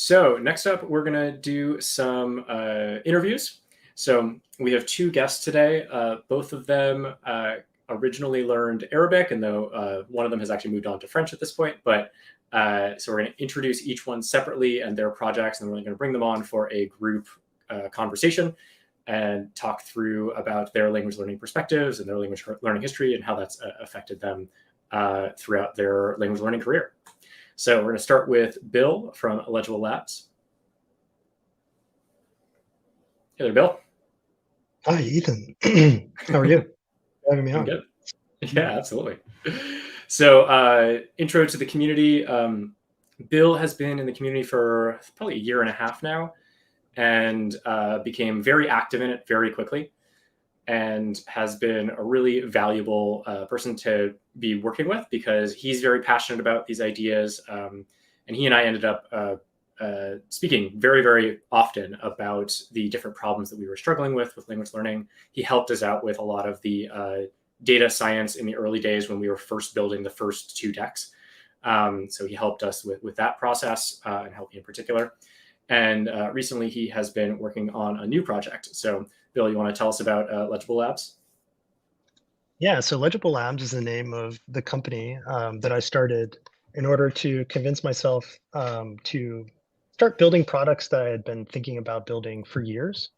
So next up, we're going to do some interviews. So we have two guests today. Both of them originally learned Arabic, and though one of them has actually moved on to French at this point. But so we're going to introduce each one separately and their projects, and then we're going to bring them on for a group conversation and talk through about their language learning perspectives and their language learning history and how that's affected them throughout their language learning career. So we're going to start with Bill from Legible Labs. Hey there, Bill. Hi, Ethan. How are you? Having me on. Good. Yeah, absolutely. So intro to the community. Bill has been in the community for probably a year and a half now and became very active in it very quickly and has been a really valuable person to be working with because he's very passionate about these ideas. And he and I ended up speaking very, very often about the different problems that we were struggling with language learning. He helped us out with a lot of the data science in the early days when we were first building the first two decks. So he helped us with that process and helped me in particular. And recently he has been working on a new project. So Bill, you want to tell us about Legible Labs? Yeah, so Legible Labs is the name of the company that I started in order to convince myself to start building products that I had been thinking about building for years.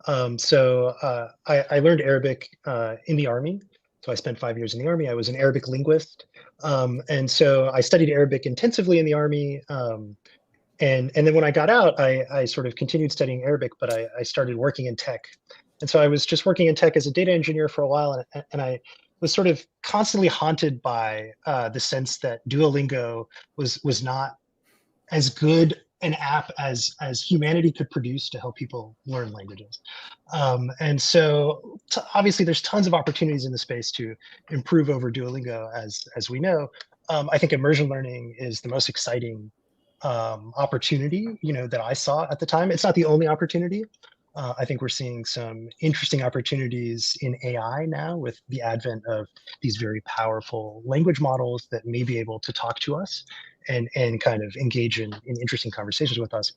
I learned Arabic in the Army. So I spent 5 years in the Army. I was an Arabic linguist. And so I studied Arabic intensively in the Army. And then when I got out, I sort of continued studying Arabic, but I started working in tech. And so I was just working in tech as a data engineer for a while, and I was sort of constantly haunted by the sense that Duolingo was not as good an app as humanity could produce to help people learn languages. And so obviously there's tons of opportunities in the space to improve over Duolingo, as we know. I think immersion learning is the most exciting opportunity, that I saw at the time. It's not the only opportunity. I think we're seeing some interesting opportunities in AI now with the advent of these very powerful language models that may be able to talk to us and kind of engage in interesting conversations with us.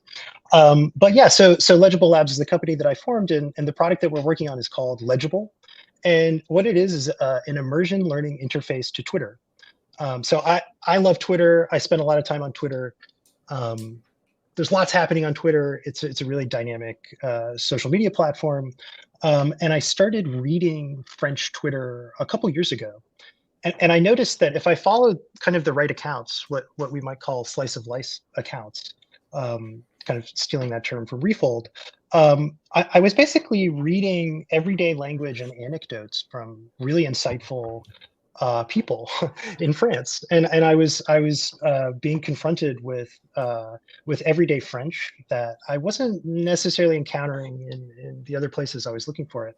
But yeah, so Legible Labs is the company that I formed, and the product that we're working on is called Legible. And what it is an immersion learning interface to Twitter. So I love Twitter. I spend a lot of time on Twitter. There's lots happening on Twitter. It's a really dynamic social media platform. And I started reading French Twitter a couple years ago. And I noticed that if I followed kind of the right accounts, what we might call slice of life accounts, kind of stealing that term from Refold, I was basically reading everyday language and anecdotes from really insightful people in France, and I was being confronted with everyday French that I wasn't necessarily encountering in the other places I was looking for it.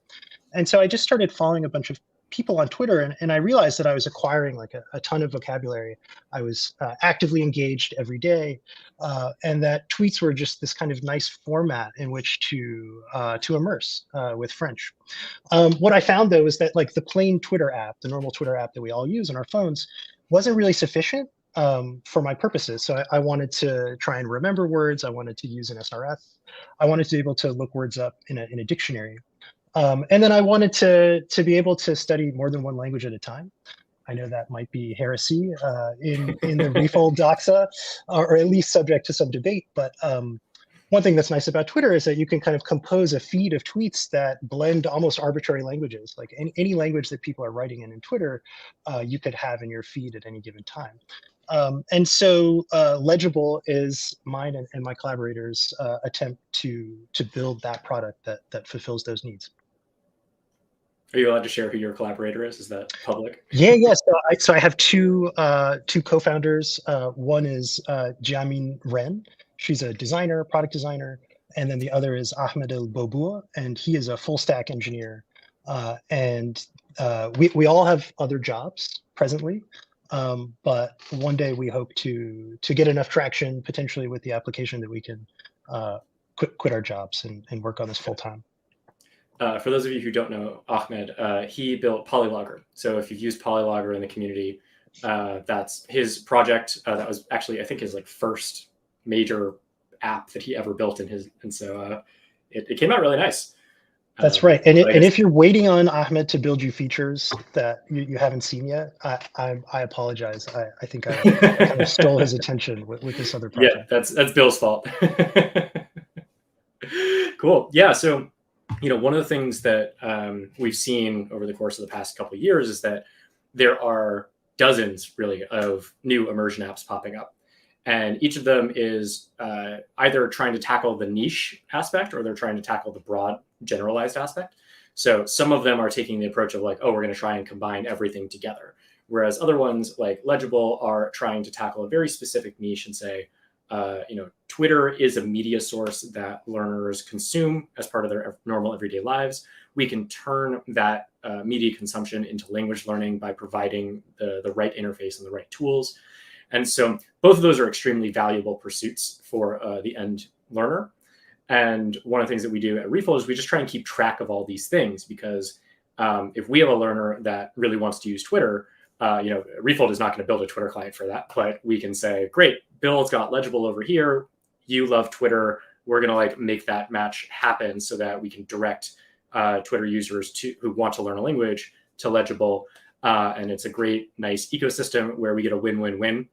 And so I just started following a bunch of people on Twitter, and I realized that I was acquiring like a ton of vocabulary. I was actively engaged every day, and that tweets were just this kind of nice format in which to immerse with French. What I found though is that like the plain Twitter app, the normal Twitter app that we all use on our phones, wasn't really sufficient for my purposes. So I wanted to try and remember words. I wanted to use an SRS. I wanted to be able to look words up in a dictionary. And then I wanted to be able to study more than one language at a time. I know that might be heresy in the Refold doxa, or at least subject to some debate. But one thing that's nice about Twitter is that you can kind of compose a feed of tweets that blend almost arbitrary languages. Like any language that people are writing in Twitter, you could have in your feed at any given time. And so Legible is mine and my collaborators' attempt to build that product that fulfills those needs. Are you allowed to share who your collaborator is? Is that public? Yeah. So I have two co-founders. One is Jiamin Ren. She's a designer, product designer, and then the other is Ahmed El Boboua, and he is a full stack engineer. We all have other jobs presently, but one day we hope to get enough traction potentially with the application that we can quit our jobs and work on this full time. For those of you who don't know Ahmed, he built Polylogger. So if you've used Polylogger in the community, that's his project. That was actually, I think, his like first major app that he ever built in his, and so it came out really nice. That's right. And if you're waiting on Ahmed to build you features that you haven't seen yet, I apologize. I think I kind of stole his attention with this other project. Yeah, that's Bill's fault. Cool. Yeah. So, one of the things that we've seen over the course of the past couple of years is that there are dozens, really, of new immersion apps popping up. And each of them is either trying to tackle the niche aspect or they're trying to tackle the broad generalized aspect. So some of them are taking the approach of like, oh, we're going to try and combine everything together. Whereas other ones like Legible are trying to tackle a very specific niche and say, Twitter is a media source that learners consume as part of their normal everyday lives. We can turn that media consumption into language learning by providing the right interface and the right tools. And so both of those are extremely valuable pursuits for the end learner. And one of the things that we do at Refold is we just try and keep track of all these things, because if we have a learner that really wants to use Twitter, Refold is not going to build a Twitter client for that, but we can say, great, Bill's got Legible over here. You love Twitter. We're going to make that match happen so that we can direct Twitter users who want to learn a language to Legible. And it's a great, nice ecosystem where we get a win-win-win,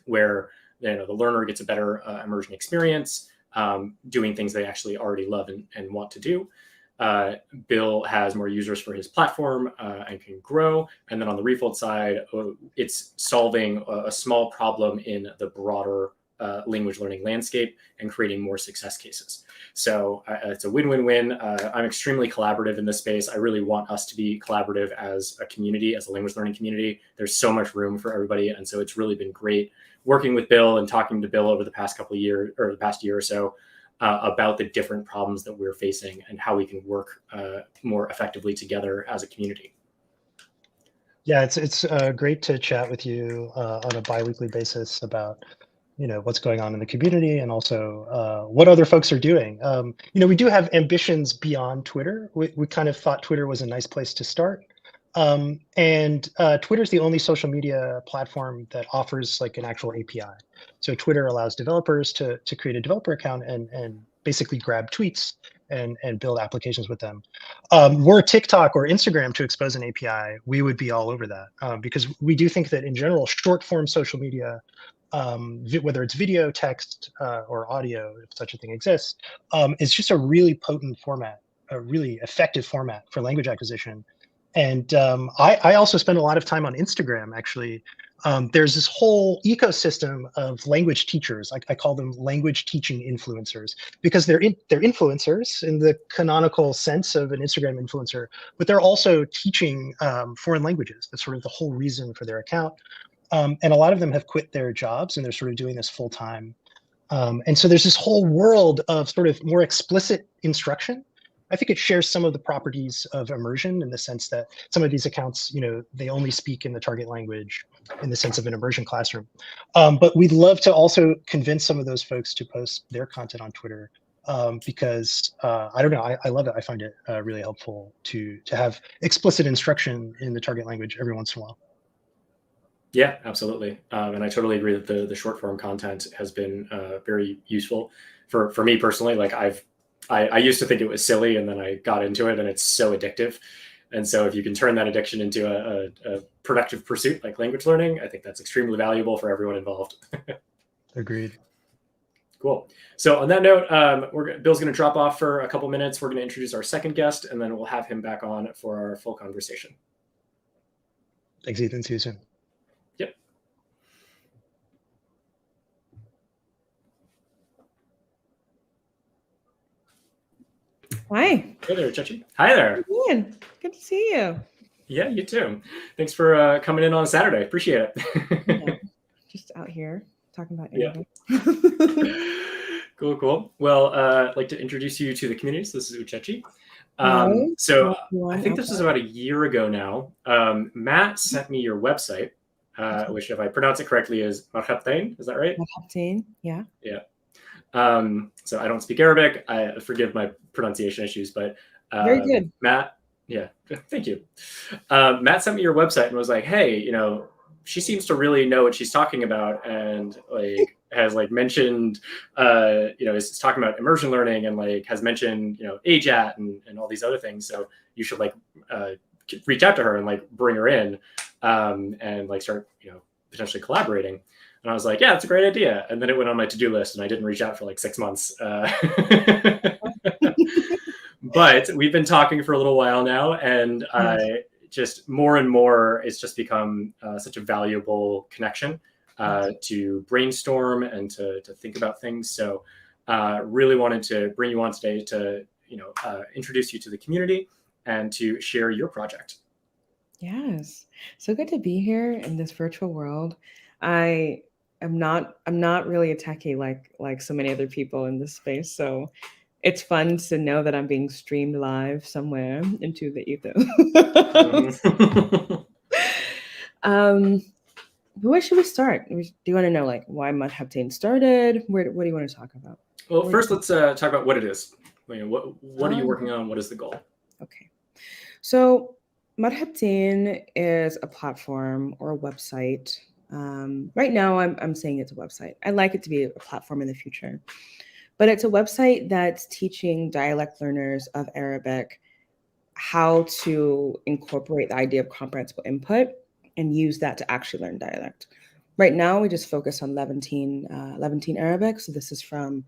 where the learner gets a better immersion experience, doing things they actually already love and want to do. Bill has more users for his platform and can grow. And then on the Refold side, it's solving a small problem in the broader language learning landscape and creating more success cases. So it's a win-win-win. I'm extremely collaborative in this space. I really want us to be collaborative as a community, as a language learning community. There's so much room for everybody. And so it's really been great working with Bill and talking to Bill over the past couple of years, or the past year or so, about the different problems that we're facing and how we can work more effectively together as a community. Yeah, it's great to chat with you on a bi-weekly basis about what's going on in the community and also what other folks are doing. We do have ambitions beyond Twitter. We kind of thought Twitter was a nice place to start. And Twitter is the only social media platform that offers an actual API. So Twitter allows developers to create a developer account and basically grab tweets and build applications with them. Were TikTok or Instagram to expose an API, we would be all over that, because we do think that in general, short form social media, whether it's video, text, or audio, if such a thing exists, is just a really potent format, a really effective format for language acquisition. And I also spend a lot of time on Instagram, actually. There's this whole ecosystem of language teachers. I call them language teaching influencers, because they're influencers in the canonical sense of an Instagram influencer, but they're also teaching foreign languages. That's sort of the whole reason for their account. And a lot of them have quit their jobs and they're sort of doing this full time. And so there's this whole world of sort of more explicit instruction. I think it shares some of the properties of immersion in the sense that some of these accounts, they only speak in the target language in the sense of an immersion classroom. But we'd love to also convince some of those folks to post their content on Twitter, because I don't know, I love it. I find it really helpful to have explicit instruction in the target language every once in a while. Yeah, absolutely. And I totally agree that the short form content has been very useful for me personally. I used to think it was silly, and then I got into it and it's so addictive. And so if you can turn that addiction into a productive pursuit like language learning, I think that's extremely valuable for everyone involved. Agreed. Cool. So on that note, Bill's going to drop off for a couple minutes. We're going to introduce our second guest, and then we'll have him back on for our full conversation. Thanks, Ethan. See you soon. Yep. Hi. Hey there, Uchechi. Hi there. Ian, good to see you. Yeah, you too. Thanks for coming in on a Saturday. Appreciate it. Yeah, just out here talking about Arabic. Yeah. Cool. Well, I'd like to introduce you to the community. So this is Uchechi. So I think this was about a year ago now. Matt sent me your website, which, if I pronounce it correctly, is Marhabtain. Is that right? Marhabtain, yeah. Yeah. So I don't speak Arabic. I forgive my pronunciation issues, but Very good. Matt, yeah, thank you. Matt sent me your website and was like, hey, she seems to really know what she's talking about, and has like mentioned, is talking about immersion learning and like has mentioned, AJAT and all these other things. So you should like reach out to her and like bring her in and like start, potentially collaborating. And I was like, yeah, that's a great idea. And then it went on my to-do list and I didn't reach out for like 6 months. But we've been talking for a little while now, and just more and more, it's just become such a valuable connection to brainstorm and to think about things. So really wanted to bring you on today to, introduce you to the community and to share your project. Yes. So good to be here in this virtual world. I'm not really a techie like so many other people in this space. So it's fun to know that I'm being streamed live somewhere into the ether. Where should we start? Do you want to know like why Marhabtain started? What do you want to talk about? Well, first let's talk about what it is. What are you working on? What is the goal? Okay. So Marhabtain is a platform or a website. Right now, I'm saying it's a website. I'd like it to be a platform in the future. But it's a website that's teaching dialect learners of Arabic how to incorporate the idea of comprehensible input and use that to actually learn dialect. Right now, we just focus on Levantine Arabic. So this is from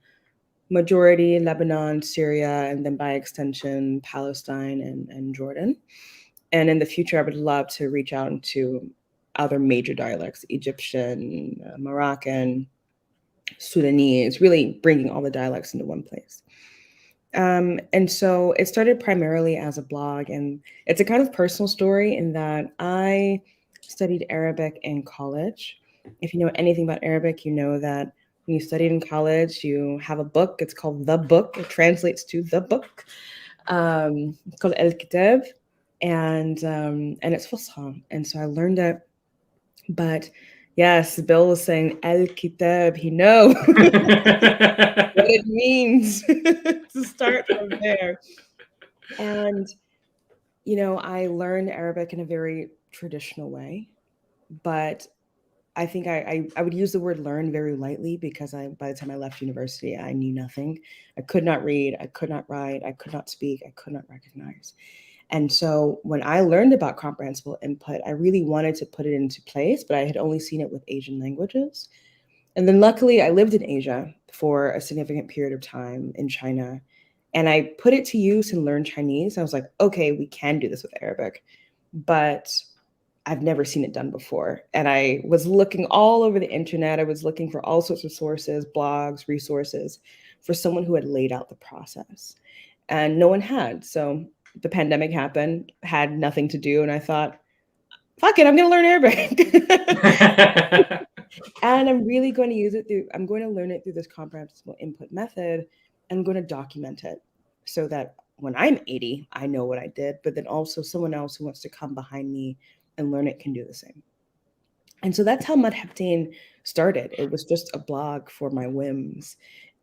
majority Lebanon, Syria, and then by extension, Palestine and Jordan. And in the future, I would love to reach out into other major dialects, Egyptian, Moroccan, Sudanese, really bringing all the dialects into one place. And so it started primarily as a blog, and it's a kind of personal story in that I studied Arabic in college. If you know anything about Arabic, you know that when you studied in college, you have a book. It's called The Book. It translates to The Book. It's called El Kitab, and it's Fusha. And so I learned it. But yes, Bill was saying El Kitab. He knows what it means to start from there. And, I learned Arabic in a very traditional way, but I think I would use the word learn very lightly because by the time I left university, I knew nothing. I could not read. I could not write. I could not speak. I could not recognize. And so when I learned about comprehensible input, I really wanted to put it into place, but I had only seen it with Asian languages. And then luckily, I lived in Asia for a significant period of time in China. And I put it to use and learned Chinese. I was like, okay, we can do this with Arabic, but I've never seen it done before. And I was looking all over the internet. I was looking for all sorts of sources, blogs, resources for someone who had laid out the process. And no one had. So the pandemic happened, had nothing to do. And I thought, fuck it, I'm going to learn Arabic. And I'm really going to use it I'm going to learn it through this comprehensible input method. And I'm going to document it so that when I'm 80, I know what I did, but then also someone else who wants to come behind me and learn it can do the same. And so that's how Marhabtain started. It was just a blog for my whims.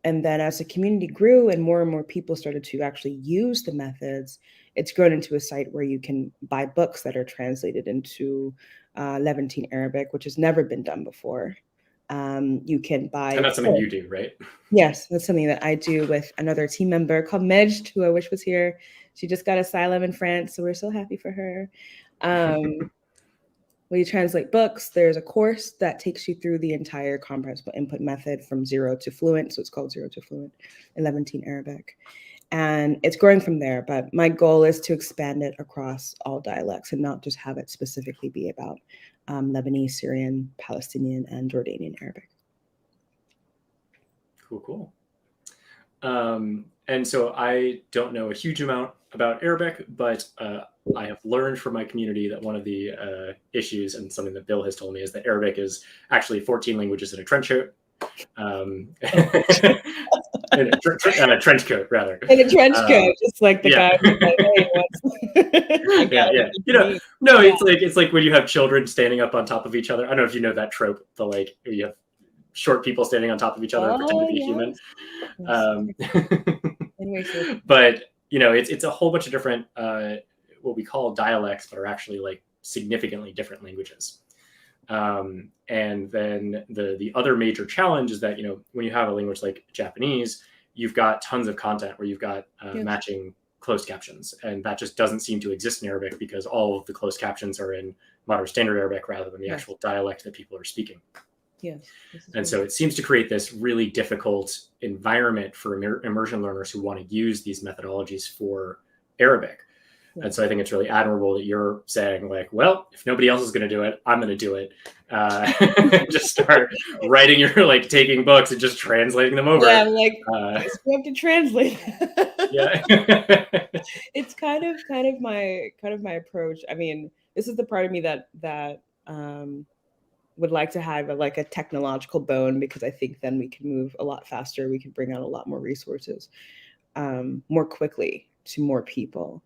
And then as the community grew and more people started to actually use the methods, it's grown into a site where you can buy books that are translated into Levantine Arabic, which has never been done before. You can buy... And that's something you do, right? Yes, that's something that I do with another team member called Majd, who I wish was here. She just got asylum in France, so we're so happy for her. We translate books. There's a course that takes you through the entire comprehensible input method from 0 to fluent. So it's called 0 to fluent in Levantine Arabic. And it's growing from there. But my goal is to expand it across all dialects and not just have it specifically be about Lebanese, Syrian, Palestinian, and Jordanian Arabic. Cool. And so I don't know a huge amount about Arabic, but I have learned from my community that one of the issues, and something that Bill has told me, is that Arabic is actually 14 languages in a trench coat. In a trench coat, rather. In a trench coat, just like the guy who's like, hey, it's like when you have children standing up on top of each other. I don't know if you know that trope, the like you have short people standing on top of each other and pretend to be human. But it's a whole bunch of different what we call dialects, but are actually like significantly different languages. And then the other major challenge is that, when you have a language like Japanese, you've got tons of content where you've got matching closed captions, and that just doesn't seem to exist in Arabic because all of the closed captions are in modern standard Arabic rather than the actual dialect that people are speaking. Yes. And so it seems to create this really difficult environment for immersion learners who want to use these methodologies for Arabic. Yeah. And so I think it's really admirable that you're saying, like, well, if nobody else is going to do it, I'm going to do it. Just start writing taking books and just translating them over. Yeah, we have to translate. Yeah. It's kind of my approach. I mean, this is the part of me that would like to have a technological bone, because I think then we can move a lot faster. We can bring out a lot more resources more quickly to more people.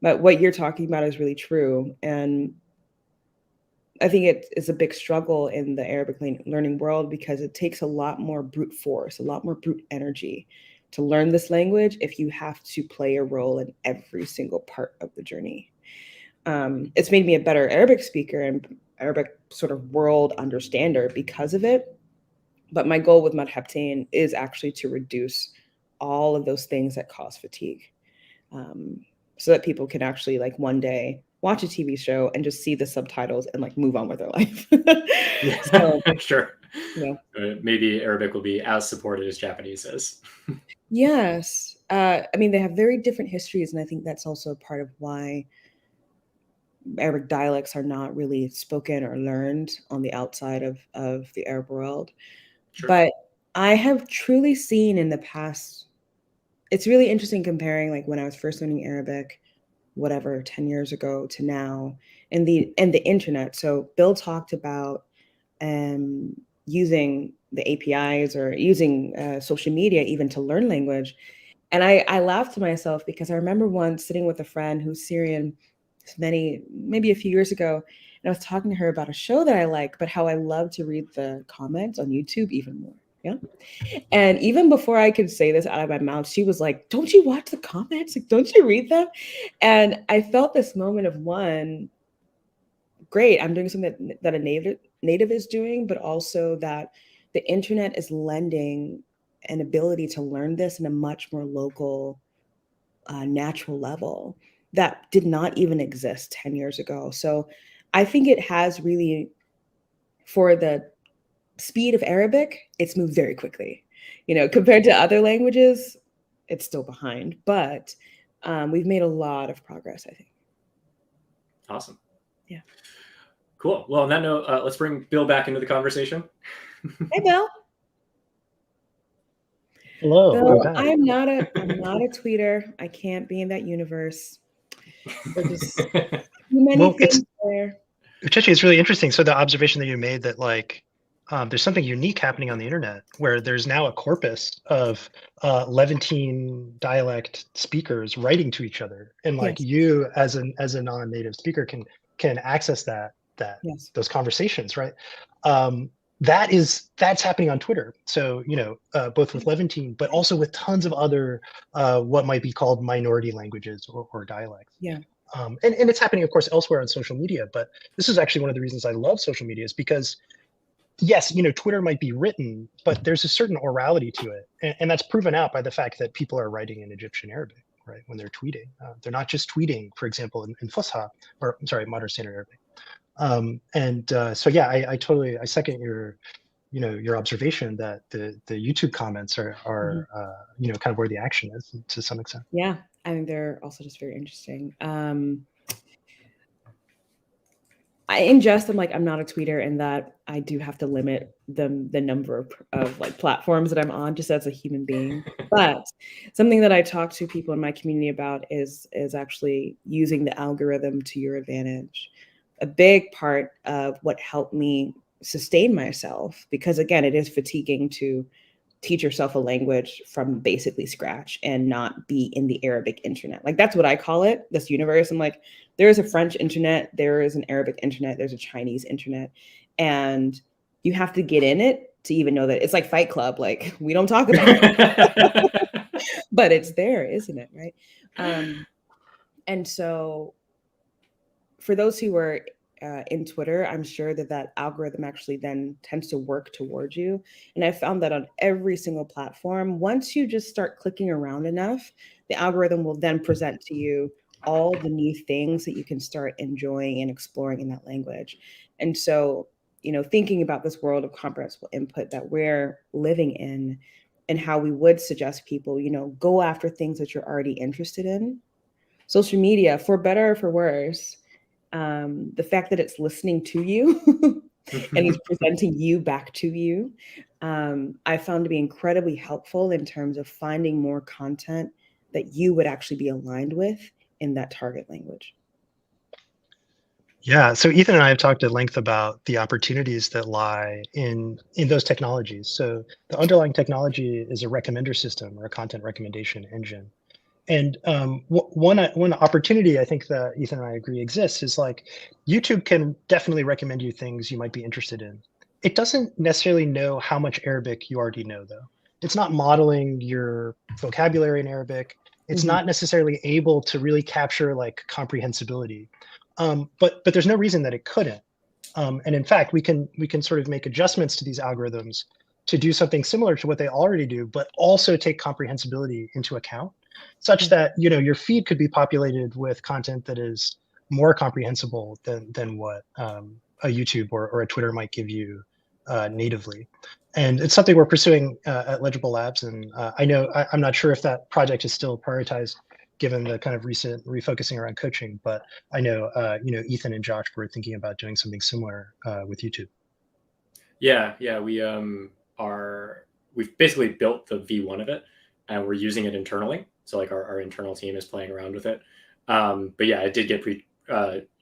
But what you're talking about is really true. And I think it is a big struggle in the Arabic learning world, because it takes a lot more brute force, a lot more brute energy to learn this language if you have to play a role in every single part of the journey. It's made me a better Arabic speaker and Arabic sort of world understander because of it. But my goal with Marhabtain is actually to reduce all of those things that cause fatigue, so that people can actually one day watch a TV show and just see the subtitles and move on with their life. Yeah, so, sure. Maybe Arabic will be as supported as Japanese is. Yes. I mean, they have very different histories, and I think that's also part of why Arabic dialects are not really spoken or learned on the outside of the Arab world. Sure. But I have truly seen in the past, it's really interesting comparing when I was first learning Arabic, 10 years ago to now, and the internet. So Bill talked about using the APIs or using social media even to learn language. And I laughed to myself, because I remember once sitting with a friend who's Syrian maybe a few years ago, and I was talking to her about a show that I like, but how I love to read the comments on YouTube even more. Yeah. And even before I could say this out of my mouth, she was like, don't you watch the comments? Don't you read them? And I felt this moment of, great, I'm doing something that a native is doing, but also that the internet is lending an ability to learn this in a much more local, natural level that did not even exist 10 years ago. So I think it has really, for the speed of Arabic, it's moved very quickly. Compared to other languages, it's still behind, but we've made a lot of progress, I think. Awesome. Yeah. Cool. Well, on that note, let's bring Bill back into the conversation. Hey, Bill. Hello. Bill, I'm not a tweeter. I can't be in that universe. There's just too many things there. Uchechi, it's really interesting. So the observation that you made that there's something unique happening on the internet, where there's now a corpus of Levantine dialect speakers writing to each other, and Yes. you as a non-native speaker can access those conversations, right? That's happening on Twitter. So both with Levantine, but also with tons of other what might be called minority languages or dialects. Yeah. And it's happening, of course, elsewhere on social media. But this is actually one of the reasons I love social media, is because, yes, Twitter might be written, but there's a certain orality to it. And that's proven out by the fact that people are writing in Egyptian Arabic, right, when they're tweeting. They're not just tweeting, for example, in Fusha, or I'm sorry, modern standard Arabic. So yeah, I second your observation that the YouTube comments are kind of where the action is to some extent. Yeah, I think they're also just very interesting. I ingest them, I'm not a tweeter, in that I do have to limit the number of platforms that I'm on, just as a human being. But something that I talk to people in my community about is actually using the algorithm to your advantage. A big part of what helped me sustain myself, because again, it is fatiguing to teach yourself a language from basically scratch and not be in the Arabic internet. That's what I call it, this universe. I'm there is a French internet, there is an Arabic internet, there's a Chinese internet, and you have to get in it to even know that it's like Fight Club. We don't talk about it, but it's there, isn't it? Right. And so for those who are in Twitter, I'm sure that that algorithm actually then tends to work towards you. And I found that on every single platform, once you just start clicking around enough, the algorithm will then present to you all the new things that you can start enjoying and exploring in that language. And so, thinking about this world of comprehensible input that we're living in and how we would suggest people, go after things that you're already interested in. Social media, for better or for worse, the fact that it's listening to you and is presenting you back to you, I found to be incredibly helpful in terms of finding more content that you would actually be aligned with in that target language. Yeah, so Ethan and I have talked at length about the opportunities that lie in those technologies. So the underlying technology is a recommender system or a content recommendation engine. And one opportunity I think that Ethan and I agree exists is like YouTube can definitely recommend you things you might be interested in. It doesn't necessarily know how much Arabic you already know, though. It's not modeling your vocabulary in Arabic. It's not necessarily able to really capture like comprehensibility. But there's no reason that it couldn't. And in fact, we can sort of make adjustments to these algorithms to do something similar to what they already do, but also take comprehensibility into account, such that your feed could be populated with content that is more comprehensible than what a YouTube or a Twitter might give you natively. And it's something we're pursuing at Legible Labs. And I'm not sure if that project is still prioritized given the kind of recent refocusing around coaching, but I know Ethan and Josh were thinking about doing something similar with YouTube. Yeah, we've basically built the V1 of it, and we're using it internally. So like our internal team is playing around with it. But yeah, it did get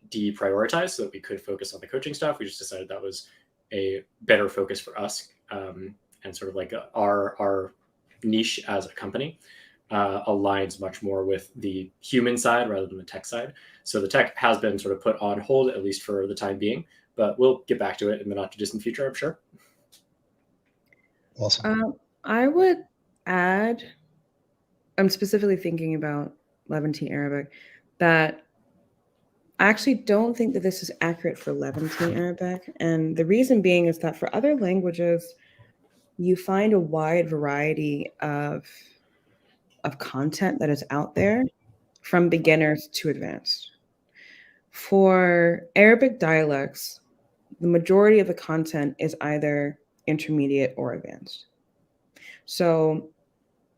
deprioritized so that we could focus on the coaching stuff. We just decided that was a better focus for us, and sort of like our niche as a company aligns much more with the human side rather than the tech side. So the tech has been sort of put on hold, at least for the time being, but we'll get back to it in the not too distant future, I'm sure. Awesome. I would add, I'm specifically thinking about Levantine Arabic, that I actually don't think that this is accurate for Levantine Arabic. And the reason being is that for other languages, you find a wide variety of content that is out there from beginners to advanced. For Arabic dialects, the majority of the content is either intermediate or advanced. So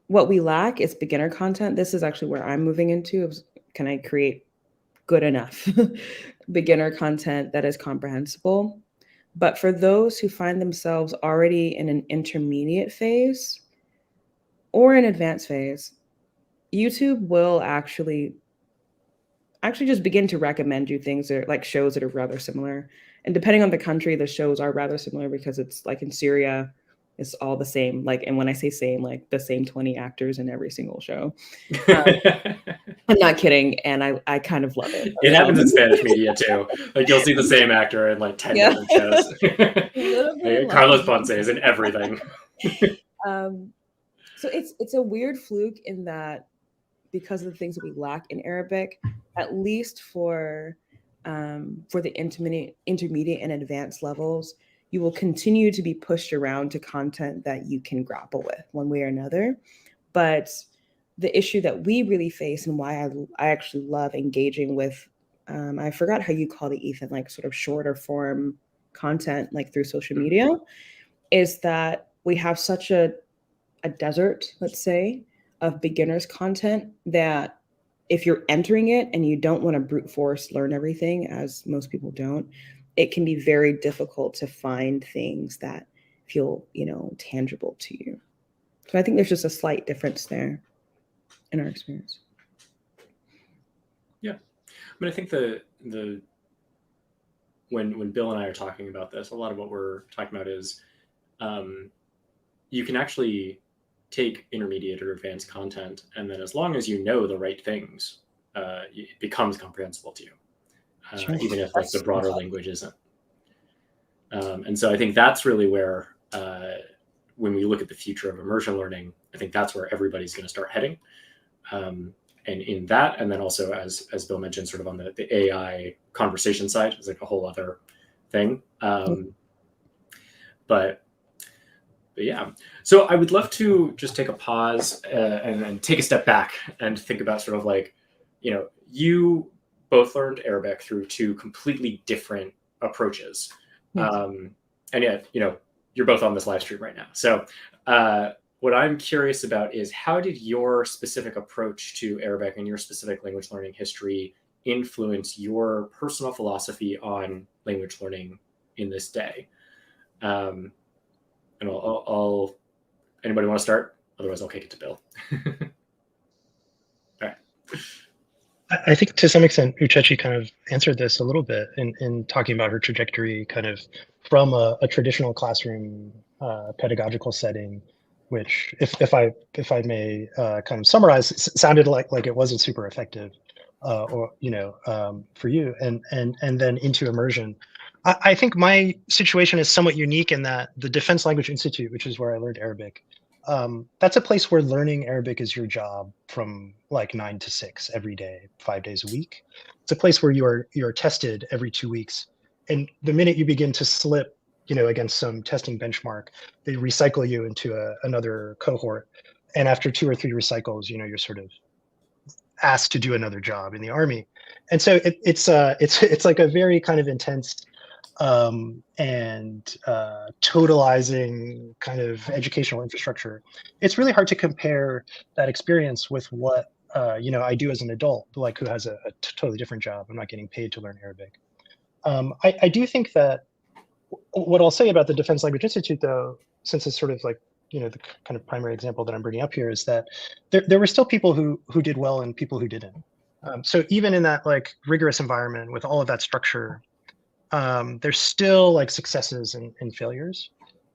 what we lack is beginner content. This is actually where I'm moving into. Can I create good enough beginner content that is comprehensible? But for those who find themselves already in an intermediate phase or an advanced phase, YouTube will actually just begin to recommend you things that are like shows that are rather similar. And depending on the country, the shows are rather similar because it's like in Syria, it's all the same. Like, and when I say same, like the same 20 actors in every single show. I'm not kidding, and I kind of love it. It happens in Spanish media too. Like you'll see the same actor in like 10 different shows. Like, Carlos Ponce is in everything. So it's a weird fluke in that because of the things that we lack in Arabic, at least for the intermediate and advanced levels, you will continue to be pushed around to content that you can grapple with one way or another. But the issue that we really face and why I actually love engaging with, I forgot how you called it, Ethan, like sort of shorter form content, like through social media, is that we have such a desert, let's say, of beginners content that if you're entering it and you don't want to brute force learn everything, as most people don't, it can be very difficult to find things that feel, tangible to you. So I think there's just a slight difference there in our experience. Yeah. I mean, I think when Bill and I are talking about this, a lot of what we're talking about is you can actually take intermediate or advanced content, and then as long as you know the right things, it becomes comprehensible to you, sure. Even if like the broader language isn't. And so I think that's really where, when we look at the future of immersion learning, I think that's where everybody's going to start heading. and in that, and then also as Bill mentioned, sort of on the AI conversation side, is like a whole other thing. But yeah, so I would love to just take a pause and take a step back and think about sort of like, you both learned Arabic through two completely different approaches. Yes. And yet, you're both on this live stream right now. So what I'm curious about is, how did your specific approach to Arabic and your specific language learning history influence your personal philosophy on language learning in this day? And I'll anybody want to start? Otherwise, I'll kick it to Bill. All right. I think to some extent, Uchechi kind of answered this a little bit in talking about her trajectory kind of from a traditional classroom pedagogical setting, which, if I may kind of summarize, sounded like it wasn't super effective, for you, and then into immersion. I think my situation is somewhat unique in that the Defense Language Institute, which is where I learned Arabic, that's a place where learning Arabic is your job from like 9 to 6 every day, 5 days a week. It's a place where you're tested every 2 weeks, and the minute you begin to slip, against some testing benchmark, they recycle you into another cohort, and after 2 or 3 recycles, you're sort of asked to do another job in the army, and so it's like a very kind of intense and totalizing kind of educational infrastructure. It's really hard to compare that experience with what I do as an adult, like who has a totally different job. I'm not getting paid to learn Arabic. I do think that what I'll say about the Defense Language Institute, though, since it's sort of like the kind of primary example that I'm bringing up here, is that there were still people who did well and people who didn't. So even in that like rigorous environment with all of that structure, there's still like successes and failures.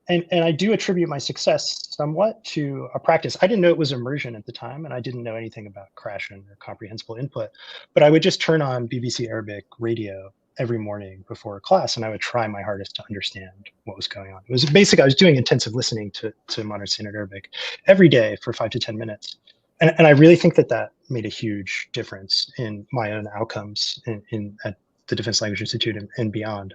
And I do attribute my success somewhat to a practice. I didn't know it was immersion at the time, and I didn't know anything about Krashen or comprehensible input, but I would just turn on BBC Arabic radio every morning before class, and I would try my hardest to understand what was going on. It was basically, I was doing intensive listening to Modern Standard Arabic every day for 5 to 10 minutes. And I really think that made a huge difference in my own outcomes at the Defense Language Institute and beyond.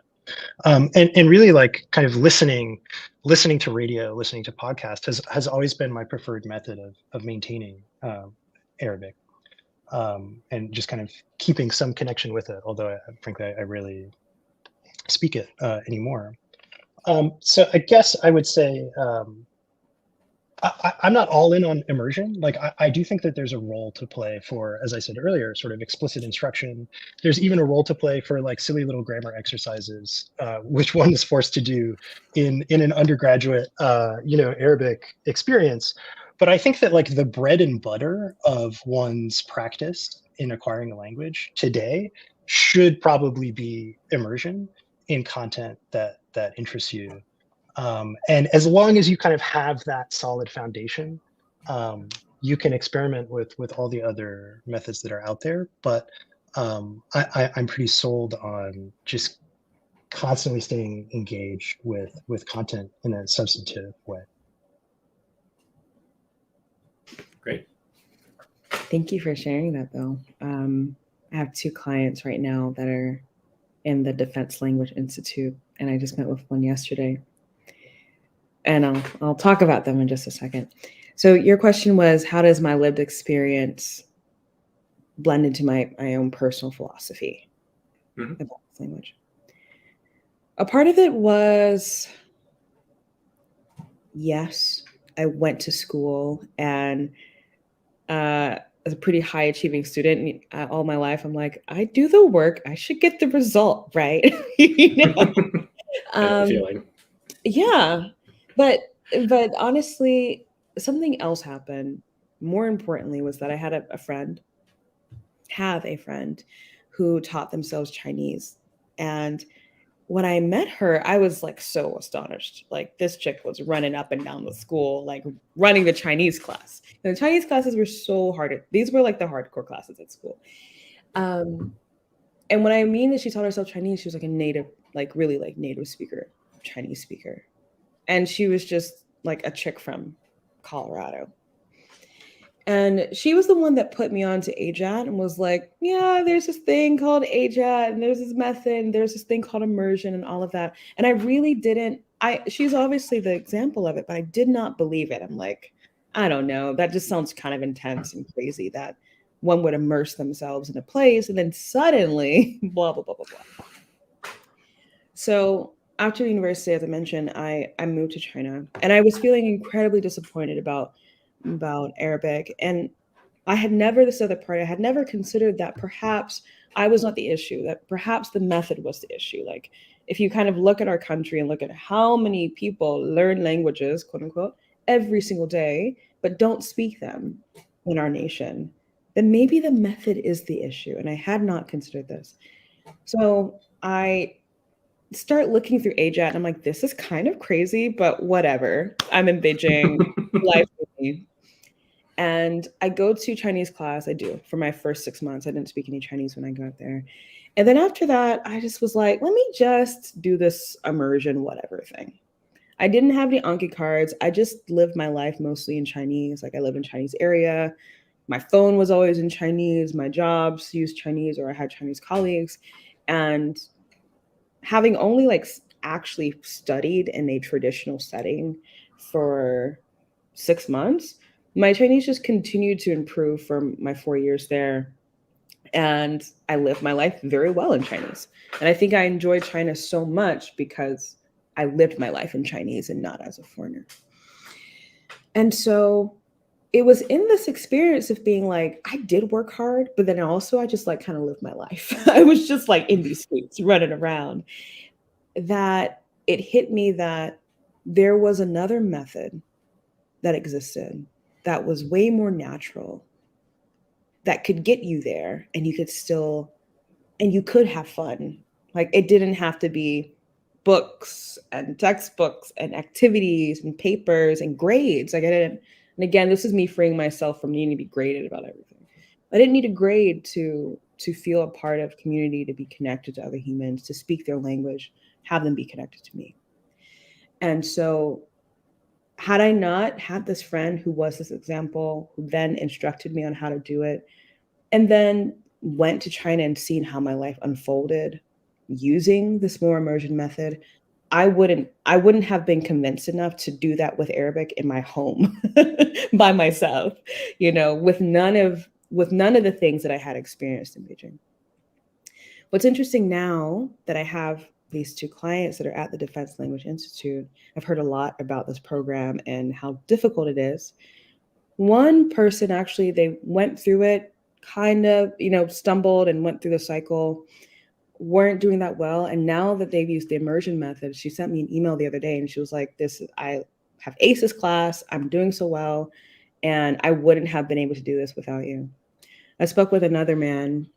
And really like kind of listening to radio, listening to podcasts has always been my preferred method of maintaining Arabic, and just kind of keeping some connection with it, although frankly I rarely speak it anymore. So I guess I would say I'm not all in on immersion. Like I do think that there's a role to play for, as I said earlier, sort of explicit instruction. There's even a role to play for like silly little grammar exercises, which one is forced to do in an undergraduate, Arabic experience. But I think that like the bread and butter of one's practice in acquiring a language today should probably be immersion in content that interests you. And as long as you kind of have that solid foundation, you can experiment with all the other methods that are out there. But I'm pretty sold on just constantly staying engaged with content in a substantive way. Great. Thank you for sharing that, Bill. I have 2 clients right now that are in the Defense Language Institute, and I just met with one yesterday. And I'll talk about them in just a second. So your question was, how does my lived experience blend into my own personal philosophy about this language? A part of it was, yes, I went to school, and as a pretty high achieving student all my life, I'm like, I do the work, I should get the result, right? Feeling. Yeah, but honestly, something else happened. More importantly, was that I had a friend who taught themselves Chinese. And when I met her, I was like so astonished. Like this chick was running up and down the school, like running the Chinese class. And the Chinese classes were so hard. These were like the hardcore classes at school. And when I mean that she taught herself Chinese, she was like a native, like really like native speaker, Chinese speaker. And she was just like a chick from Colorado. And she was the one that put me on to AJAT and was like, yeah, there's this thing called AJAT and there's this method and there's this thing called immersion and all of that. And I really didn't, she's obviously the example of it, but I did not believe it. I'm like, I don't know. That just sounds kind of intense and crazy that one would immerse themselves in a place and then suddenly blah, blah, blah, blah, blah. So after university, as I mentioned, I moved to China and I was feeling incredibly disappointed about Arabic. And I had never, this other part, I had never considered that perhaps I was not the issue, that perhaps the method was the issue. Like if you kind of look at our country and look at how many people learn languages, quote unquote, every single day, but don't speak them in our nation, then maybe the method is the issue. And I had not considered this. So I start looking through AJAT and I'm like, this is kind of crazy, but whatever. I'm in Beijing, life with me. And I go to Chinese class. I do for my first 6 months. I didn't speak any Chinese when I got there. And then after that, I just was like, let me just do this immersion, whatever thing. I didn't have any Anki cards. I just lived my life mostly in Chinese. Like I live in Chinese area. My phone was always in Chinese. My jobs used Chinese or I had Chinese colleagues. And having only like actually studied in a traditional setting for 6 months, my Chinese just continued to improve for my 4 years there. And I lived my life very well in Chinese. And I think I enjoyed China so much because I lived my life in Chinese and not as a foreigner. And so it was in this experience of being like, I did work hard, but then also I just like kind of lived my life. I was just like in these streets running around, that it hit me that there was another method that existed that was way more natural, that could get you there and you could still, and you could have fun. Like it didn't have to be books and textbooks and activities and papers and grades. Like I didn't, and again, this is me freeing myself from needing to be graded about everything. I didn't need a grade to feel a part of community, to be connected to other humans, to speak their language, have them be connected to me. And so had I not had this friend who was this example, who then instructed me on how to do it, and then went to China and seen how my life unfolded using this more immersion method, I wouldn't have been convinced enough to do that with Arabic in my home by myself, you know, with none of the things that I had experienced in Beijing. What's interesting now that I have these two clients that are at the Defense Language Institute, I've heard a lot about this program and how difficult it is. One person actually, they went through it, kind of, you know, stumbled and went through the cycle, weren't doing that well. And now that they've used the immersion method, she sent me an email the other day and she was like, I have ACES class, I'm doing so well, and I wouldn't have been able to do this without you. I spoke with another man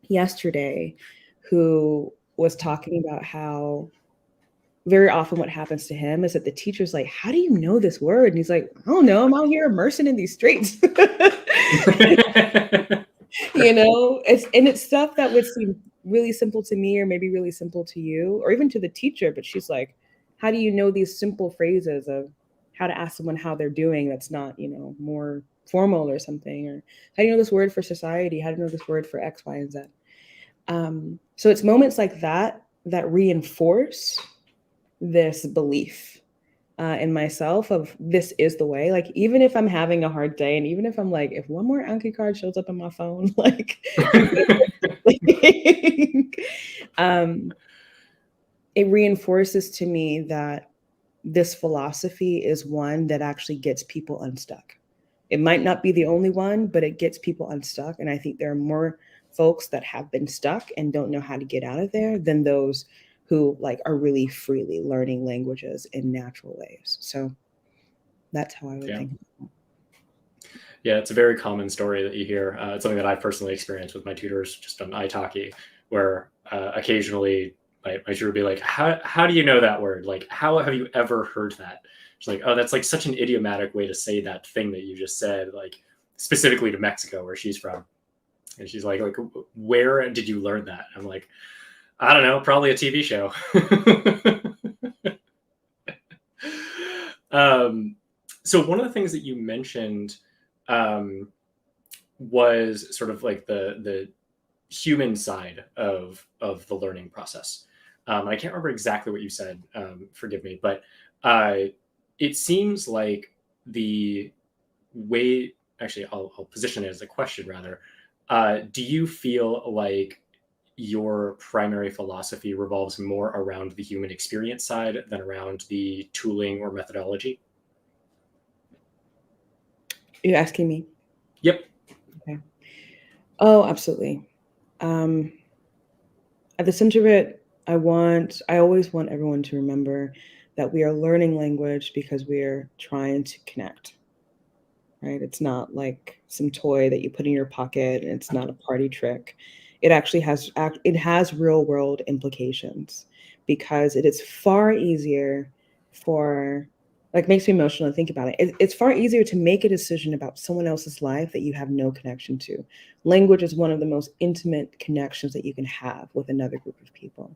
yesterday who was talking about how very often what happens to him is that the teacher's like, how do you know this word? And he's like, I don't know, I'm out here immersing in these streets. You know, it's stuff that would seem really simple to me or maybe really simple to you or even to the teacher, but she's like, how do you know these simple phrases of how to ask someone how they're doing that's not, you know, more formal or something? Or how do you know this word for society? How do you know this word for X, Y, and Z? So it's moments like that that reinforce this belief in myself of this is the way. Like even if I'm having a hard day and even if I'm like, if one more Anki card shows up on my phone, like it reinforces to me that this philosophy is one that actually gets people unstuck. It might not be the only one, but it gets people unstuck. And I think there are more folks that have been stuck and don't know how to get out of there than those who like are really freely learning languages in natural ways. So that's how I would think. Yeah, it's a very common story that you hear. It's something that I've personally experienced with my tutors just on italki, where occasionally my tutor would be like, how do you know that word? Like, how have you ever heard that? It's like, oh, that's like such an idiomatic way to say that thing that you just said, like specifically to Mexico, where she's from. And she's like, where did you learn that? I'm like, I don't know, probably a TV show. So one of the things that you mentioned was sort of like the human side of the learning process. I can't remember exactly what you said, forgive me, but it seems like the way, actually, I'll position it as a question rather. Do you feel like your primary philosophy revolves more around the human experience side than around the tooling or methodology? Are you asking me? Yep. Okay. Oh, absolutely. At the center of it, I always want everyone to remember that we are learning language because we are trying to connect, right? It's not like some toy that you put in your pocket, and it's not a party trick. It actually has real world implications, because it is far easier for, like, makes me emotional to think about it. It's far easier to make a decision about someone else's life that you have no connection to. Language is one of the most intimate connections that you can have with another group of people.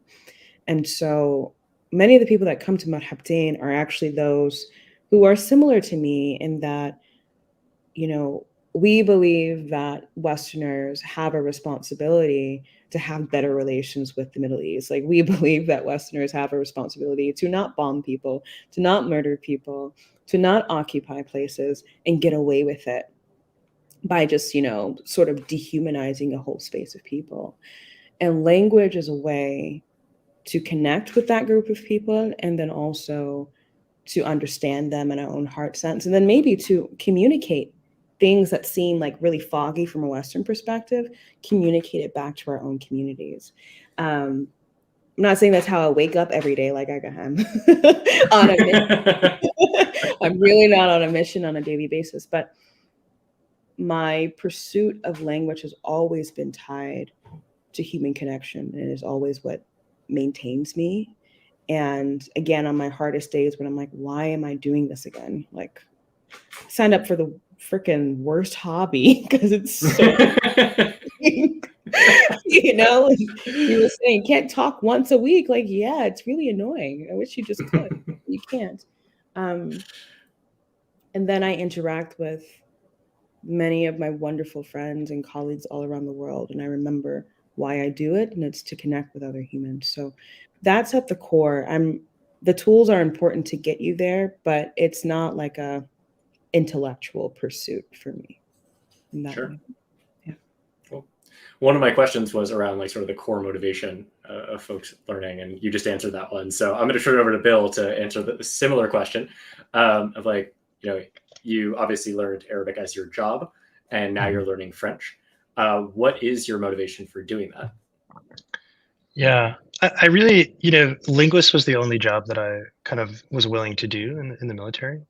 And so many of the people that come to Marhabtain are actually those who are similar to me in that, you know, we believe that Westerners have a responsibility to have better relations with the Middle East. Like, we believe that Westerners have a responsibility to not bomb people, to not murder people, to not occupy places and get away with it by just, sort of dehumanizing a whole space of people. And language is a way to connect with that group of people, and then also to understand them in our own heart sense, and then maybe to communicate things that seem like really foggy from a Western perspective, communicate it back to our own communities. I'm not saying that's how I wake up every day, like I'm on a mission. I'm really not on a mission on a daily basis, but my pursuit of language has always been tied to human connection, and is always what maintains me. And again, on my hardest days when I'm like, why am I doing this again? Like, I signed up for the freaking worst hobby because it's so like you were saying, can't talk once a week. Like, yeah, it's really annoying. I wish you just could. You can't. And then I interact with many of my wonderful friends and colleagues all around the world, and I remember why I do it, and it's to connect with other humans. So that's at the core. The tools are important to get you there, but it's not like a intellectual pursuit for me in that way. Yeah. Cool. One of my questions was around like sort of the core motivation of folks learning, and you just answered that one. So I'm going to turn it over to Bill to answer the similar question of like, you obviously learned Arabic as your job, and now you're learning French. What is your motivation for doing that? Yeah, I really, linguist was the only job that I kind of was willing to do in the military.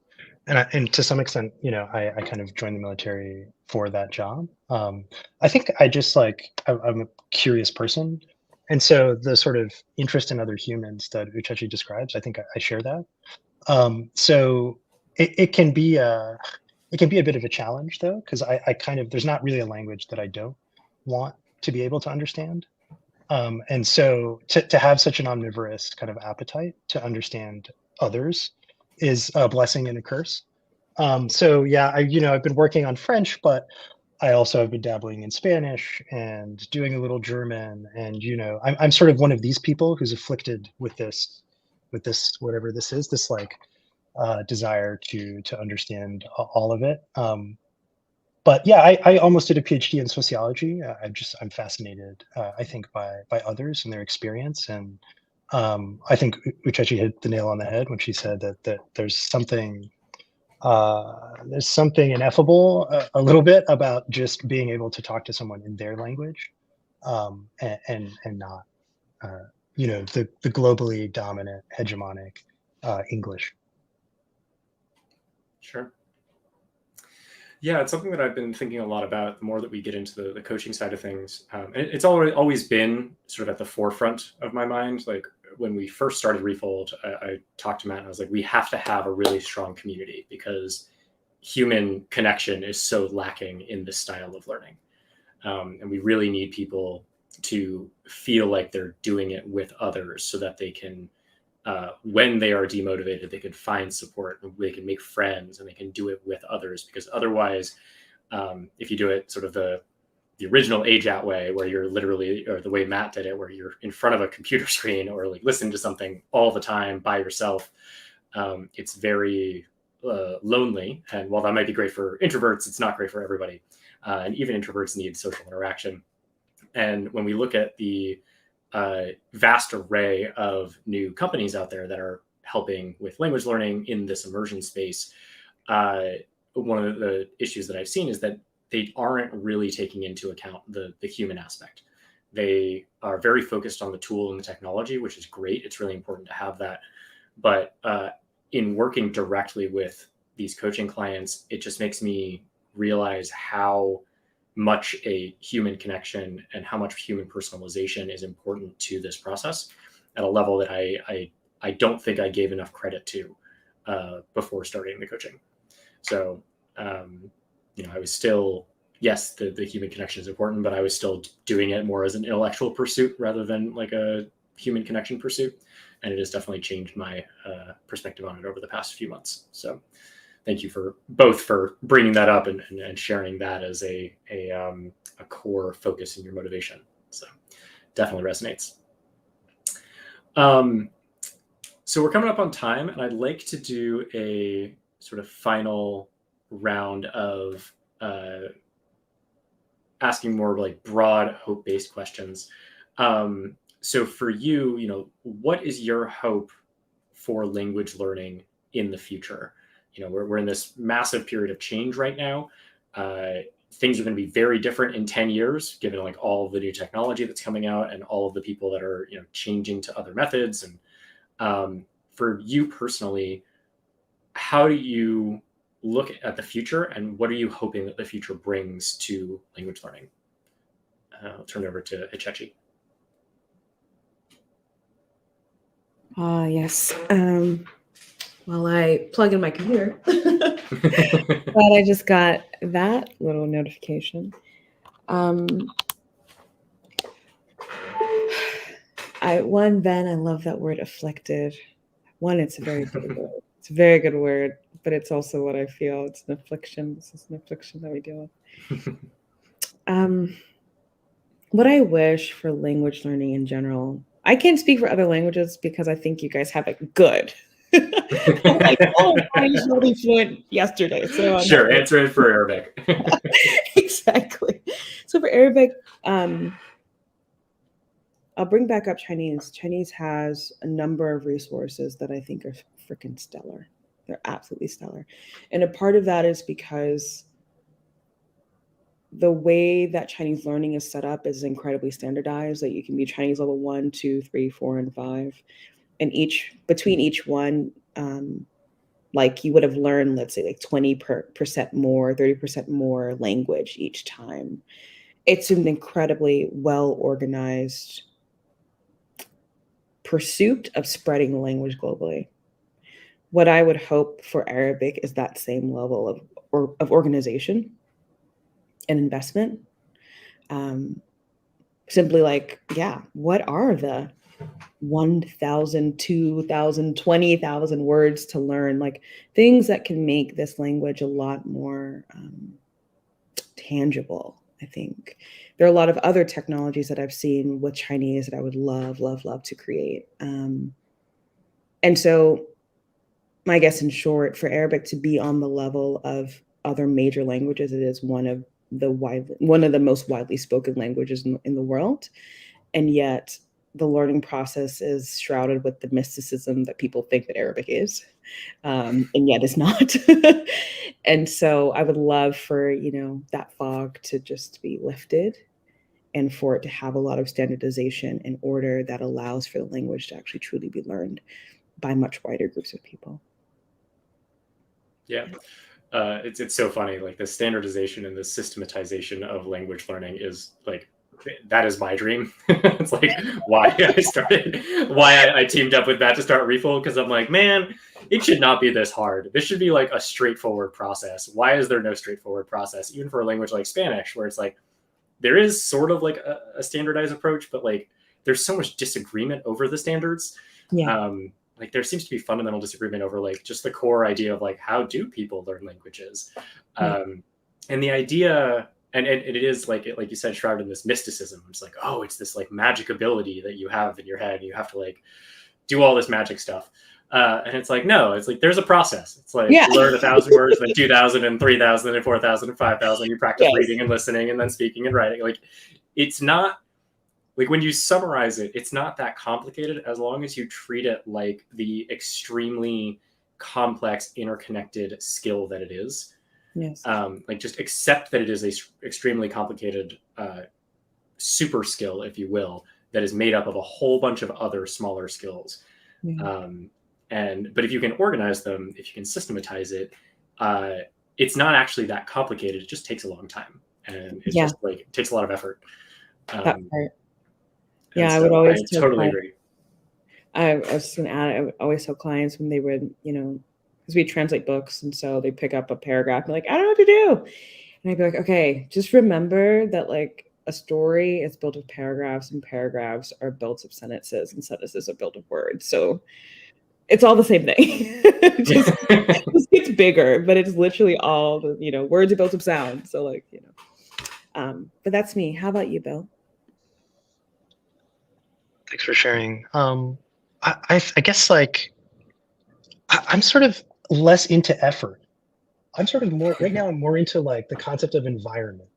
And to some extent, I kind of joined the military for that job. I think I just I'm a curious person. And so the sort of interest in other humans that Uchechi describes, I think I share that. So it can be a bit of a challenge though, because I kind of, there's not really a language that I don't want to be able to understand. And so to have such an omnivorous kind of appetite to understand others is a blessing and a curse. So yeah, I've been working on French, but I also have been dabbling in Spanish and doing a little German. And I'm sort of one of these people who's afflicted with this whatever this is, this desire to understand all of it. But yeah, I almost did a PhD in sociology. I'm fascinated, I think, by others and their experience, and I think Uchechi hit the nail on the head when she said that there's something ineffable, a little bit, about just being able to talk to someone in their language, and not the globally dominant hegemonic English. Sure. Yeah, it's something that I've been thinking a lot about the more that we get into the coaching side of things. It's always been sort of at the forefront of my mind. Like when we first started Refold, I talked to Matt and I was like, we have to have a really strong community because human connection is so lacking in this style of learning. And we really need people to feel like they're doing it with others so that they can, when they are demotivated, they can find support, they can make friends, and they can do it with others. Because otherwise, If you do it sort of the original AJAT way, where you're literally, or the way Matt did it, where you're in front of a computer screen or like listening to something all the time by yourself, it's very lonely. And while that might be great for introverts, it's not great for everybody. And even introverts need social interaction. And when we look at the vast array of new companies out there that are helping with language learning in this immersion space, one of the issues that I've seen is that they aren't really taking into account the human aspect. They are very focused on the tool and the technology, which is great. It's really important to have that. But in working directly with these coaching clients, it just makes me realize how much a human connection and how much human personalization is important to this process at a level that I don't think I gave enough credit to before starting the coaching. So, I was still, yes, the human connection is important, but I was still doing it more as an intellectual pursuit rather than like a human connection pursuit. And it has definitely changed my perspective on it over the past few months. So thank you for bringing that up and sharing that as a core focus in your motivation. So definitely resonates. So we're coming up on time, and I'd like to do a sort of final round of asking more like broad hope-based questions. So for you, what is your hope for language learning in the future? We're in this massive period of change right now. Things are going to be very different in 10 years, given like all of the new technology that's coming out and all of the people that are, changing to other methods. And for you personally, how do you look at the future, and what are you hoping that the future brings to language learning? I'll turn it over to Uchechi. Yes. While I plug in my computer, glad I just got that little notification. Ben, I love that word afflicted. It's a very good word. It's a very good word, but it's also what I feel. It's an affliction. This is an affliction that we deal with. What I wish for language learning in general, I can't speak for other languages because I think you guys have it good. Like, I was really fluent yesterday. So sure, answer it for Arabic. Exactly. So for Arabic, I'll bring back up Chinese. Chinese has a number of resources that I think are freaking stellar. They're absolutely stellar. And a part of that is because the way that Chinese learning is set up is incredibly standardized, that you can be Chinese level 1, 2, 3, 4, and 5. And between each one, like you would have learned, let's say like 20% more, 30% more language each time. It's an incredibly well-organized pursuit of spreading the language globally. What I would hope for Arabic is that same level of organization and investment. Simply like, what are the 1,000, 2,000, 20,000 words to learn? Like things that can make this language a lot more tangible. I think there are a lot of other technologies that I've seen with Chinese that I would love to create. And so I guess in short, for Arabic to be on the level of other major languages, it is one of the most widely spoken languages in the world. And yet the learning process is shrouded with the mysticism that people think that Arabic is, and yet it's not. And so I would love for, that fog to just be lifted and for it to have a lot of standardization and order that allows for the language to actually truly be learned by much wider groups of people. Yeah. It's so funny, like the standardization and the systematization of language learning is like, that is my dream. It's like why I teamed up with Matt to start Refold, because I'm like, man, it should not be this hard. This should be like a straightforward process. Why is there no straightforward process, even for a language like Spanish, where it's like there is sort of like a standardized approach, but like there's so much disagreement over the standards. Yeah. Like there seems to be fundamental disagreement over like just the core idea of like, how do people learn languages? And the idea, and it is like you said, shrouded in this mysticism. It's like, oh, it's this like magic ability that you have in your head, and you have to like do all this magic stuff. And it's like, no, it's like there's a process. It's like Yeah. you learn 1,000 words, then 2,000 and 3,000 and 4,000 and 5,000. You practice Yes. reading and listening and then speaking and writing. Like, it's not like when you summarize it, it's not that complicated as long as you treat it like the extremely complex, interconnected skill that it is. Yes. Like just accept that it is a extremely complicated super skill, if you will, that is made up of a whole bunch of other smaller skills. Yeah. But if you can organize them, if you can systematize it, it's not actually that complicated. It just takes a long time, and it's just like it takes a lot of effort. That part. Yeah, I would always totally agree. I was just gonna add, I would always tell clients when they would, because we translate books, and so they pick up a paragraph and like, I don't know what to do, and I'd be like, okay, just remember that like a story is built of paragraphs, and paragraphs are built of sentences, and sentences are built of words. So it's all the same thing. just gets bigger, but it's literally all the words are built of sound. So like but that's me. How about you, Bill? Thanks for sharing. I guess like I'm sort of less into effort. I'm sort of more right now. I'm more into like the concept of environment.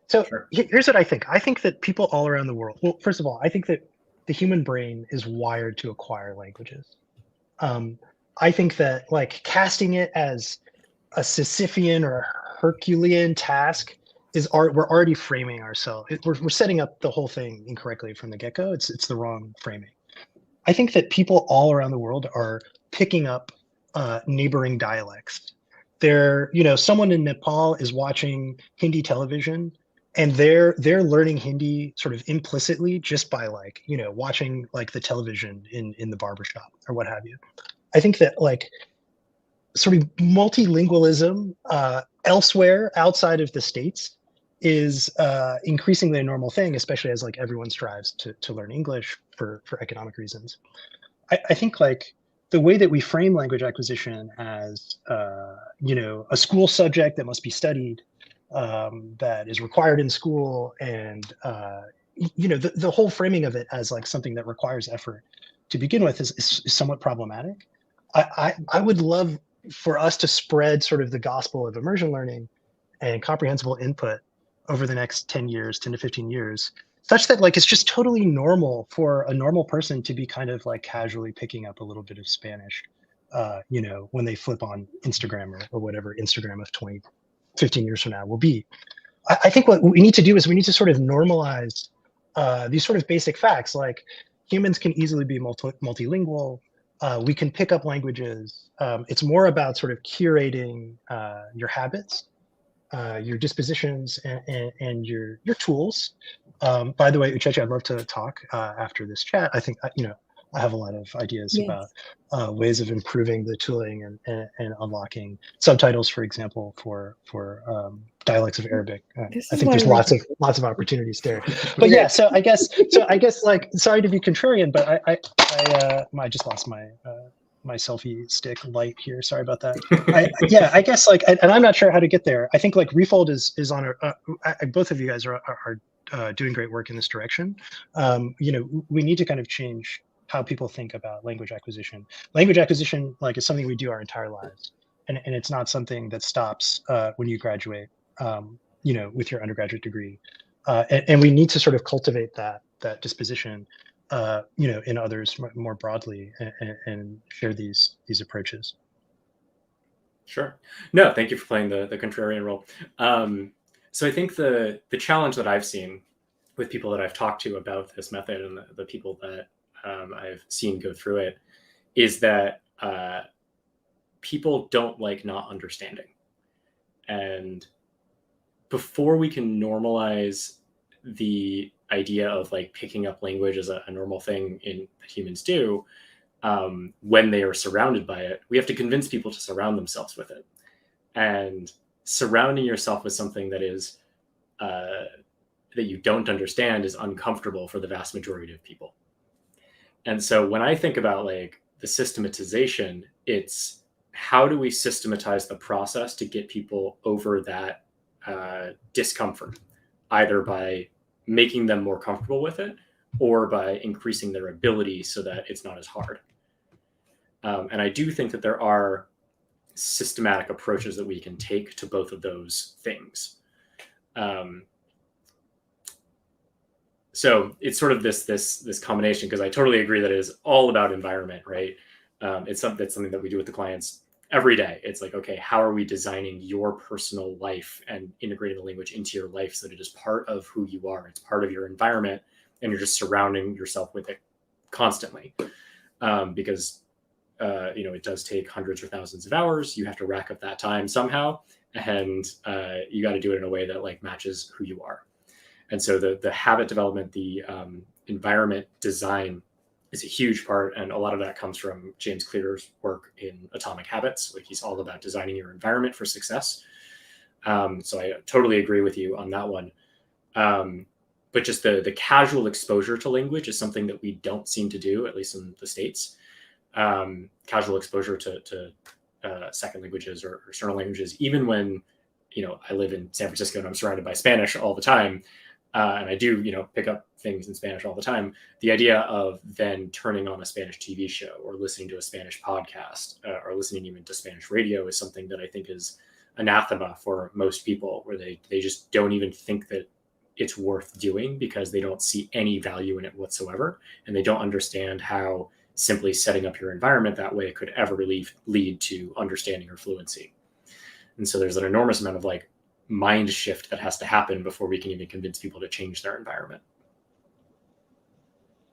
So here's what I think. I think that people all around the world. Well, first of all, I think that the human brain is wired to acquire languages. I think that like casting it as a Sisyphean or a Herculean task we're already framing ourselves. We're setting up the whole thing incorrectly from the get-go. It's the wrong framing. I think that people all around the world are picking up neighboring dialects. Someone in Nepal is watching Hindi television, and they're learning Hindi sort of implicitly just by like watching like the television in the barbershop or what have you. I think that like sort of multilingualism elsewhere outside of the States is increasingly a normal thing, especially as like everyone strives to learn English for economic reasons. I think like the way that we frame language acquisition as a school subject that must be studied, that is required in school, and the whole framing of it as like something that requires effort to begin with is somewhat problematic. I would love for us to spread sort of the gospel of immersion learning and comprehensible input over the next 10 years, 10 to 15 years, such that like it's just totally normal for a normal person to be kind of like casually picking up a little bit of Spanish, when they flip on Instagram or whatever Instagram of 15 years from now will be. I think what we need to do is we need to sort of normalize these sort of basic facts, like humans can easily be multilingual. We can pick up languages. It's more about sort of curating your habits, your dispositions, and your tools. By the way, Uchechi, I'd love to talk after this chat. I think I have a lot of ideas about ways of improving the tooling and unlocking subtitles, for example, for dialects of Arabic. I think there's lots of opportunities there. But yeah, so I guess like, sorry to be contrarian, but I just lost my my selfie stick light here. Sorry about that. I guess like, and I'm not sure how to get there. I think like Refold is on both of you guys are doing great work in this direction. We need to kind of change how people think about language acquisition. Language acquisition like is something we do our entire lives, and it's not something that stops when you graduate, with your undergraduate degree, and we need to sort of cultivate that disposition, in others more broadly, and share these approaches. Sure. No, thank you for playing the contrarian role. So I think the challenge that I've seen with people that I've talked to about this method, and the people that I've seen go through it, is that people don't like not understanding. And before we can normalize the idea of like picking up language as a normal thing that humans do, when they are surrounded by it, we have to convince people to surround themselves with it. And surrounding yourself with something that is that you don't understand is uncomfortable for the vast majority of people. And so when I think about like the systematization, it's how do we systematize the process to get people over that discomfort, either by making them more comfortable with it or by increasing their ability so that it's not as hard. And I do think that there are systematic approaches that we can take to both of those things. So it's sort of this combination, because I totally agree that it is all about environment, right? It's something that we do with the clients every day. It's like, okay, how are we designing your personal life and integrating the language into your life so that it is part of who you are? It's part of your environment, and you're just surrounding yourself with it constantly. Because it does take hundreds or thousands of hours. You have to rack up that time somehow, and you got to do it in a way that like matches who you are. And so the habit development, the environment design is a huge part. And a lot of that comes from James Clear's work in Atomic Habits. Like, he's all about designing your environment for success. So I totally agree with you on that one. But just the casual exposure to language is something that we don't seem to do, at least in the States. Casual exposure to second languages or external languages, even when, I live in San Francisco and I'm surrounded by Spanish all the time. And I do, pick up things in Spanish all the time. The idea of then turning on a Spanish TV show or listening to a Spanish podcast or listening even to Spanish radio is something that I think is anathema for most people, where they just don't even think that it's worth doing because they don't see any value in it whatsoever. And they don't understand how simply setting up your environment that way could ever lead to understanding or fluency. And so there's an enormous amount of like mind shift that has to happen before we can even convince people to change their environment.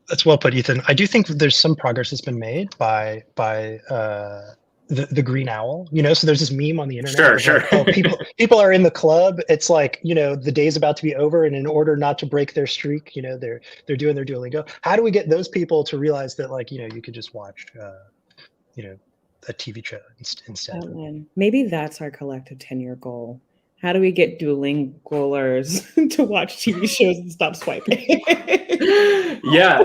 That's well put, Ethan. I do think there's some progress that's been made by the green owl. So there's this meme on the internet. Sure. Like, oh, people are in the club. It's like, the day's about to be over, and in order not to break their streak, they're doing their Duolingo. How do we get those people to realize that, like, you could just watch, a TV show instead? Maybe that's our collective 10-year goal. How do we get Duolingolers to watch TV shows and stop swiping? Yeah,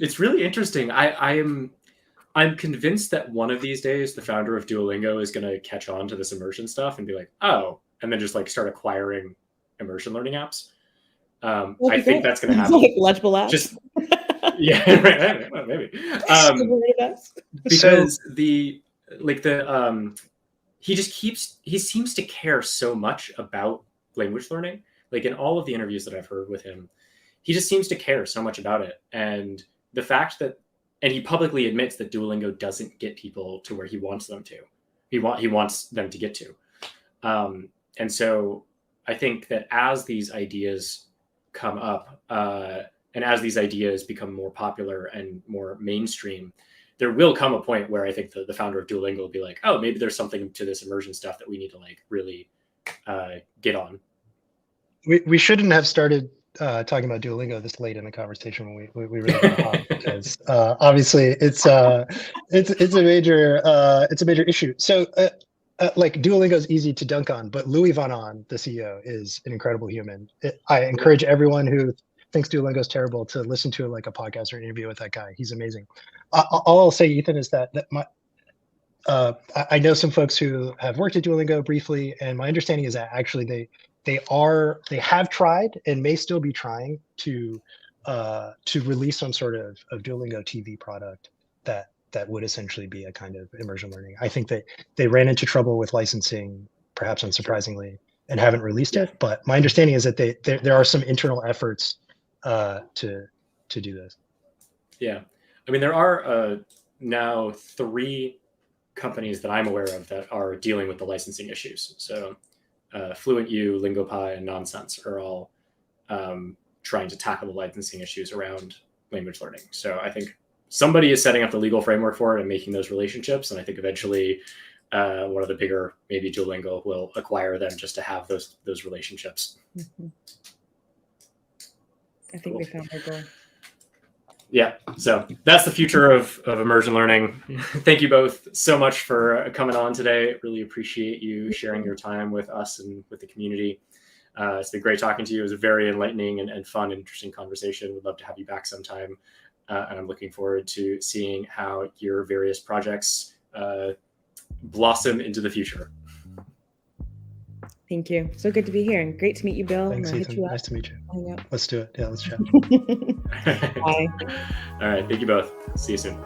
it's really interesting. I'm convinced that one of these days the founder of Duolingo is going to catch on to this immersion stuff and be like, oh, and then just like start acquiring immersion learning apps. I think that's going to happen. Like Legible Labs. Yeah, right, maybe. Because he seems to care so much about language learning. Like, in all of the interviews that I've heard with him, he just seems to care so much about it. And the fact that, and he publicly admits that Duolingo doesn't get people to where he wants them to. He wants them to get to. And so I think that as these ideas come up, and as these ideas become more popular and more mainstream, there will come a point where I think the founder of Duolingo will be like, oh, maybe there's something to this immersion stuff that we need to like really get on. We shouldn't have started talking about Duolingo this late in the conversation when we really got hot, because obviously it's a major issue. So like, Duolingo is easy to dunk on, but Louis Van On, the CEO, is an incredible human. I encourage everyone who thinks Duolingo is terrible to listen to like a podcast or an interview with that guy. He's amazing. All I'll say, Ethan, is that I know some folks who have worked at Duolingo briefly, and my understanding is that actually they have tried and may still be trying to release some sort of Duolingo TV product that would essentially be a kind of immersion learning. I think that they ran into trouble with licensing, perhaps unsurprisingly, and haven't released it. But my understanding is that there are some internal efforts to do this. Yeah, I mean, there are now 3 companies that I'm aware of that are dealing with the licensing issues. So FluentU, LingoPie, and Nonsense are all trying to tackle the licensing issues around language learning. So I think somebody is setting up the legal framework for it and making those relationships. And I think eventually one of the bigger, maybe Duolingo, will acquire them just to have those relationships. Mm-hmm. I think we found our goal. Yeah, so that's the future of immersion learning. Thank you both so much for coming on today. Really appreciate you sharing your time with us and with the community. It's been great talking to you. It was a very enlightening and fun and interesting conversation. We'd love to have you back sometime. And I'm looking forward to seeing how your various projects blossom into the future. Thank you. So good to be here, and great to meet you, Bill. Thanks, I'm gonna hit Ethan. you up. Nice to meet you. Hang out. Let's do it. Yeah, let's chat. Bye. All right. Thank you both. See you soon.